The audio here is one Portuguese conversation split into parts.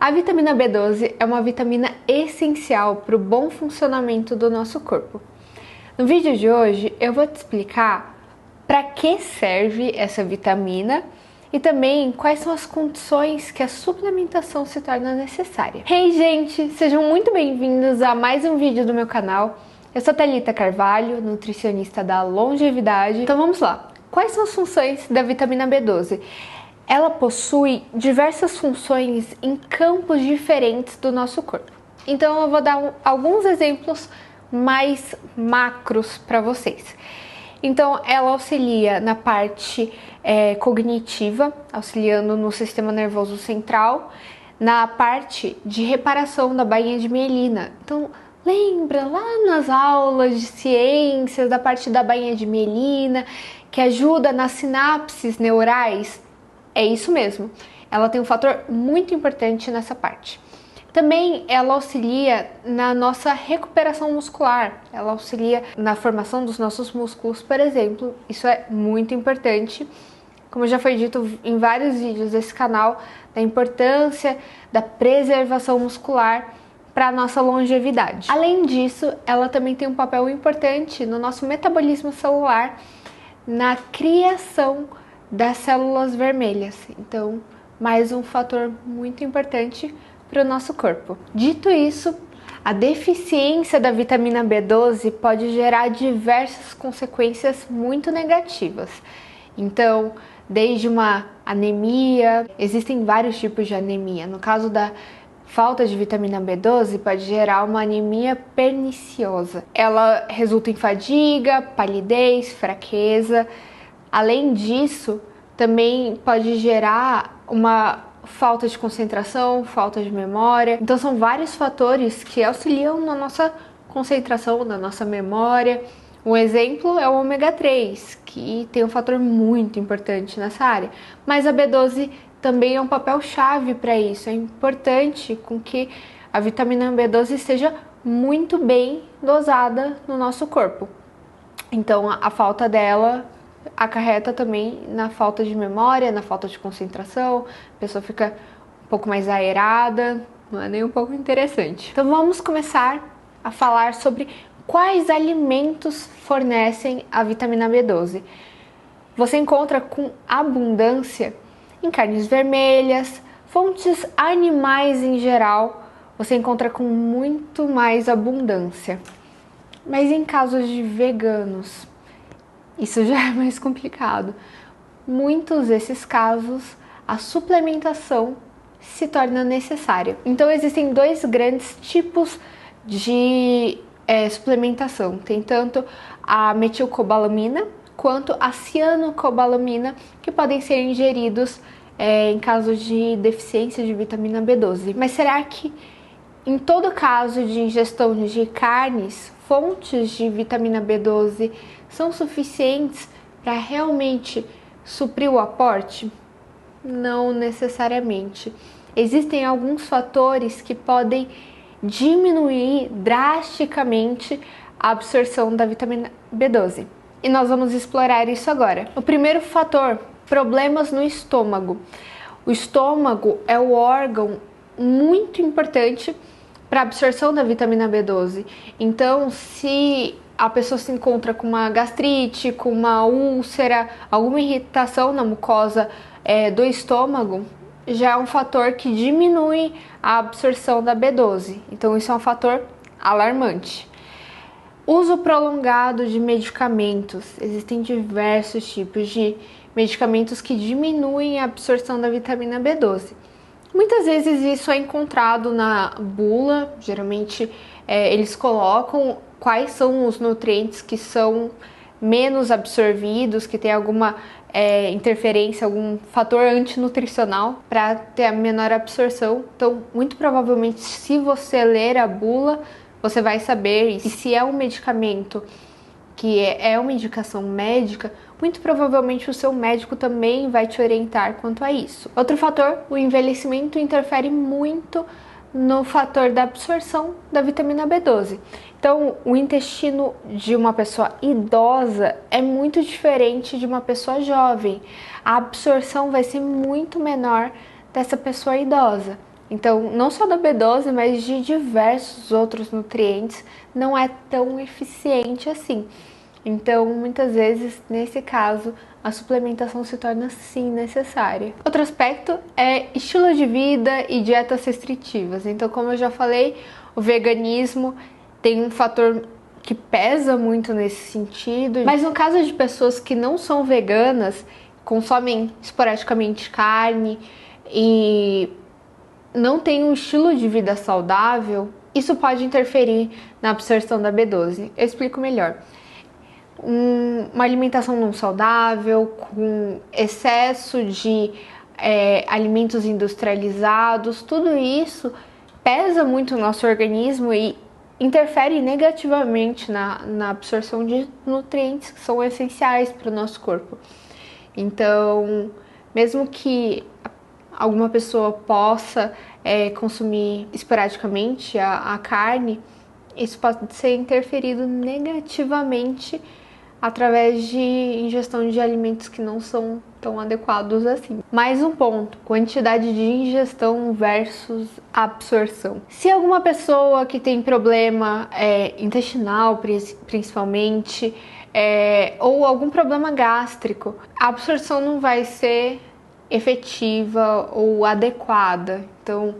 A vitamina B12 é uma vitamina essencial para o bom funcionamento do nosso corpo. No vídeo de hoje eu vou te explicar para que serve essa vitamina e também quais são as condições que a suplementação se torna necessária. Hey gente, sejam muito bem-vindos a mais um vídeo do meu canal. Eu sou Thalita Carvalho, nutricionista da longevidade. Então vamos lá, quais são as funções da vitamina B12? Ela possui diversas funções em campos diferentes do nosso corpo. Então eu vou dar alguns exemplos mais macros para vocês. Então ela auxilia na parte cognitiva, auxiliando no sistema nervoso central, na parte de reparação da bainha de mielina. Então lembra lá nas aulas de ciências da parte da bainha de mielina, que ajuda nas sinapses neurais? É isso mesmo, ela tem um fator muito importante nessa parte. Também ela auxilia na nossa recuperação muscular, ela auxilia na formação dos nossos músculos, por exemplo. Isso é muito importante, como já foi dito em vários vídeos desse canal, da importância da preservação muscular para a nossa longevidade. Além disso, ela também tem um papel importante no nosso metabolismo celular, na criação das células vermelhas. Então, mais um fator muito importante para o nosso corpo. Dito isso, a deficiência da vitamina B12 pode gerar diversas consequências muito negativas. Então, desde uma anemia, existem vários tipos de anemia. No caso da falta de vitamina B12, pode gerar uma anemia perniciosa. Ela resulta em fadiga, palidez, fraqueza. Além disso, também pode gerar uma falta de concentração, falta de memória. Então são vários fatores que auxiliam na nossa concentração, na nossa memória. Um exemplo é o ômega 3, que tem um fator muito importante nessa área. Mas a B12 também é um papel-chave para isso. É importante com que a vitamina B12 esteja muito bem dosada no nosso corpo. Então a falta dela acarreta também na falta de memória, na falta de concentração, a pessoa fica um pouco mais aerada, não é nem um pouco interessante. Então vamos começar a falar sobre quais alimentos fornecem a vitamina B12. Você encontra com abundância em carnes vermelhas, fontes animais em geral, você encontra com muito mais abundância. Mas em casos de veganos, isso já é mais complicado. Muitos desses casos, a suplementação se torna necessária. Então existem dois grandes tipos de suplementação. Tem tanto a metilcobalamina quanto a cianocobalamina, que podem ser ingeridos em caso de deficiência de vitamina B12. Mas será que em todo caso de ingestão de carnes, fontes de vitamina B12 são suficientes para realmente suprir o aporte? Não necessariamente. Existem alguns fatores que podem diminuir drasticamente a absorção da vitamina B12. E nós vamos explorar isso agora. O primeiro fator, problemas no estômago. O estômago é o órgão muito importante para a absorção da vitamina B12. Então, se a pessoa se encontra com uma gastrite, com uma úlcera, alguma irritação na mucosa do estômago, já é um fator que diminui a absorção da B12. Então, isso é um fator alarmante. Uso prolongado de medicamentos. Existem diversos tipos de medicamentos que diminuem a absorção da vitamina B12. Muitas vezes isso é encontrado na bula, geralmente eles colocam quais são os nutrientes que são menos absorvidos, que tem alguma interferência, algum fator antinutricional para ter a menor absorção. Então, muito provavelmente, se você ler a bula, você vai saber. E se é um medicamento que é uma indicação médica, muito provavelmente o seu médico também vai te orientar quanto a isso. Outro fator, o envelhecimento interfere muito no fator da absorção da vitamina B12. Então, o intestino de uma pessoa idosa é muito diferente de uma pessoa jovem. A absorção vai ser muito menor dessa pessoa idosa. Então, não só da B12, mas de diversos outros nutrientes, não é tão eficiente assim. Então, muitas vezes, nesse caso, a suplementação se torna sim necessária. Outro aspecto é estilo de vida e dietas restritivas. Então, como eu já falei, o veganismo tem um fator que pesa muito nesse sentido. Mas no caso de pessoas que não são veganas, consomem esporadicamente carne e não têm um estilo de vida saudável, isso pode interferir na absorção da B12. Eu explico melhor. Uma alimentação não saudável, com excesso de alimentos industrializados, tudo isso pesa muito o nosso organismo e interfere negativamente na absorção de nutrientes que são essenciais para o nosso corpo. Então, mesmo que alguma pessoa possa consumir esporadicamente a carne, isso pode ser interferido negativamente através de ingestão de alimentos que não são tão adequados assim. Mais um ponto, quantidade de ingestão versus absorção. Se alguma pessoa que tem problema intestinal, principalmente, ou algum problema gástrico, a absorção não vai ser efetiva ou adequada. Então,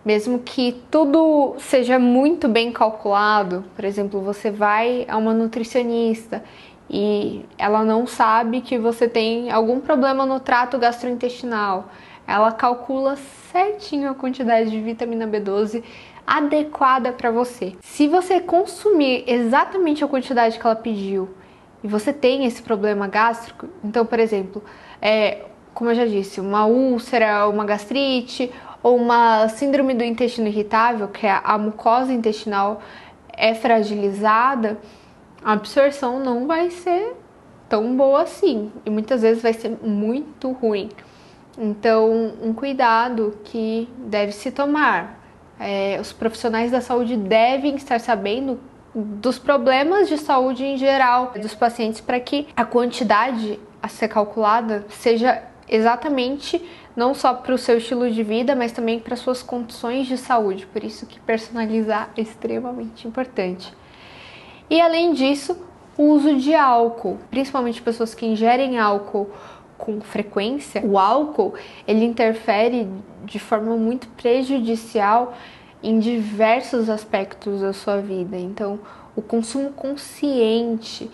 mesmo que tudo seja muito bem calculado, por exemplo, você vai a uma nutricionista e ela não sabe que você tem algum problema no trato gastrointestinal, ela calcula certinho a quantidade de vitamina B12 adequada para você. Se você consumir exatamente a quantidade que ela pediu e você tem esse problema gástrico, então, por exemplo, como eu já disse, uma úlcera, uma gastrite ou uma síndrome do intestino irritável, que é a mucosa intestinal é fragilizada, a absorção não vai ser tão boa assim e muitas vezes vai ser muito ruim. Então, um cuidado que deve se tomar. Os profissionais da saúde devem estar sabendo dos problemas de saúde em geral dos pacientes para que a quantidade a ser calculada seja exatamente não só para o seu estilo de vida, mas também para suas condições de saúde. Por isso que personalizar é extremamente importante. E além disso, o uso de álcool, principalmente pessoas que ingerem álcool com frequência. O álcool, ele interfere de forma muito prejudicial em diversos aspectos da sua vida. Então, o consumo consciente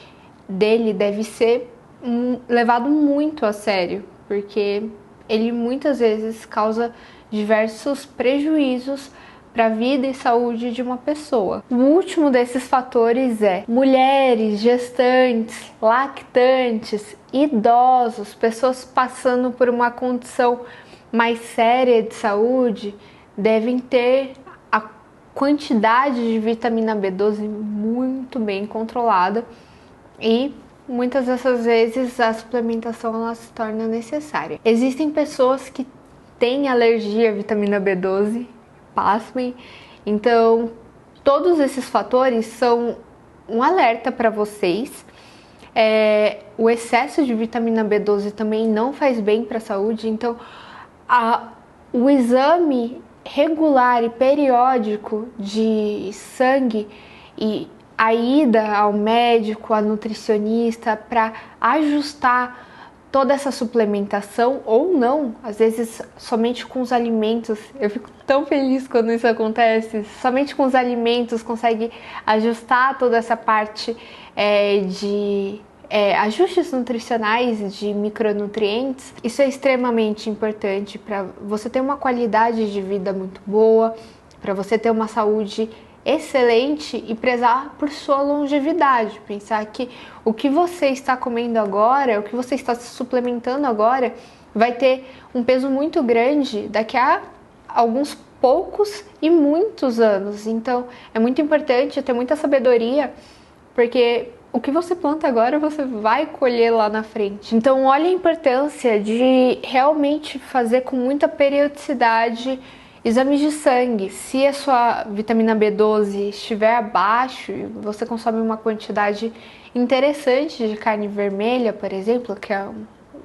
dele deve ser levado muito a sério, porque ele muitas vezes causa diversos prejuízos para a vida e saúde de uma pessoa. O último desses fatores é mulheres, gestantes, lactantes, idosos, pessoas passando por uma condição mais séria de saúde, devem ter a quantidade de vitamina B12 muito bem controlada e muitas dessas vezes a suplementação ela se torna necessária. Existem pessoas que têm alergia à vitamina B12, pasmem, então todos esses fatores são um alerta para vocês. O excesso de vitamina B12 também não faz bem para a saúde, então o exame regular e periódico de sangue e a ida ao médico, a nutricionista para ajustar toda essa suplementação ou não, às vezes somente com os alimentos. Eu fico tão feliz quando isso acontece. Somente com os alimentos consegue ajustar toda essa parte de ajustes nutricionais de micronutrientes. Isso é extremamente importante para você ter uma qualidade de vida muito boa, para você ter uma saúde excelente e prezar por sua longevidade. Pensar que o que você está comendo agora, o que você está se suplementando agora, vai ter um peso muito grande daqui a alguns poucos e muitos anos. Então, é muito importante ter muita sabedoria, porque o que você planta agora, você vai colher lá na frente. Então, olha a importância de realmente fazer com muita periodicidade exames de sangue. Se a sua vitamina B12 estiver abaixo e você consome uma quantidade interessante de carne vermelha, por exemplo, que é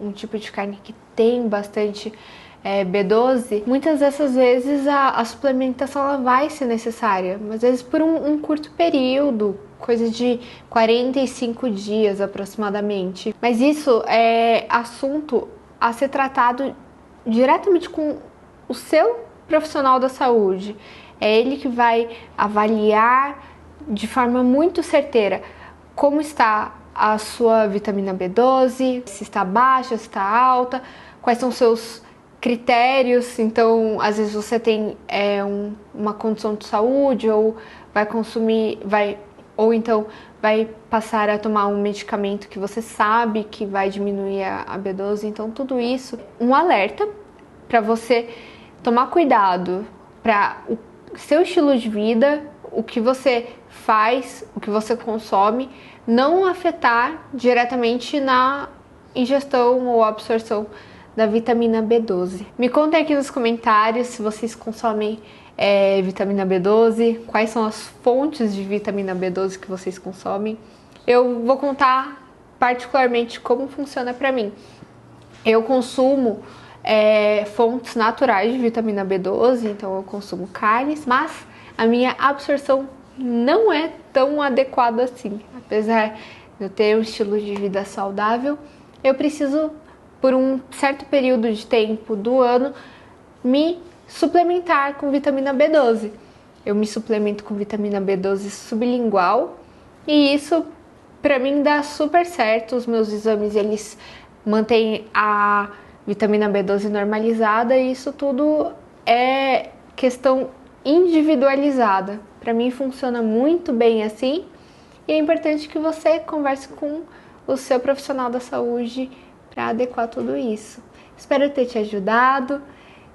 um tipo de carne que tem bastante B12, muitas dessas vezes a suplementação ela vai ser necessária, mas às vezes por um curto período, coisa de 45 dias aproximadamente. Mas isso é assunto a ser tratado diretamente com o seu profissional da saúde. É ele que vai avaliar de forma muito certeira como está a sua vitamina B12, se está baixa, se está alta, quais são seus critérios. Então, às vezes você tem uma condição de saúde ou vai consumir, ou então vai passar a tomar um medicamento que você sabe que vai diminuir a B12. Então, tudo isso, um alerta para você tomar cuidado para o seu estilo de vida, o que você faz, o que você consome, não afetar diretamente na ingestão ou absorção da vitamina B12. Me contem aqui nos comentários se vocês consomem vitamina B12, quais são as fontes de vitamina B12 que vocês consomem. Eu vou contar particularmente como funciona para mim. Eu consumo fontes naturais de vitamina B12, então eu consumo carnes, mas a minha absorção não é tão adequada assim. Apesar de eu ter um estilo de vida saudável, eu preciso, por um certo período de tempo do ano, me suplementar com vitamina B12. Eu me suplemento com vitamina B12 sublingual e isso para mim dá super certo. Os meus exames eles mantêm a vitamina B12 normalizada e isso tudo é questão individualizada. Para mim funciona muito bem assim e é importante que você converse com o seu profissional da saúde para adequar tudo isso. Espero ter te ajudado.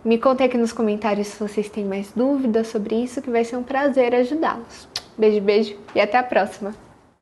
Me contem aqui nos comentários se vocês têm mais dúvidas sobre isso, que vai ser um prazer ajudá-los. Beijo, beijo e até a próxima!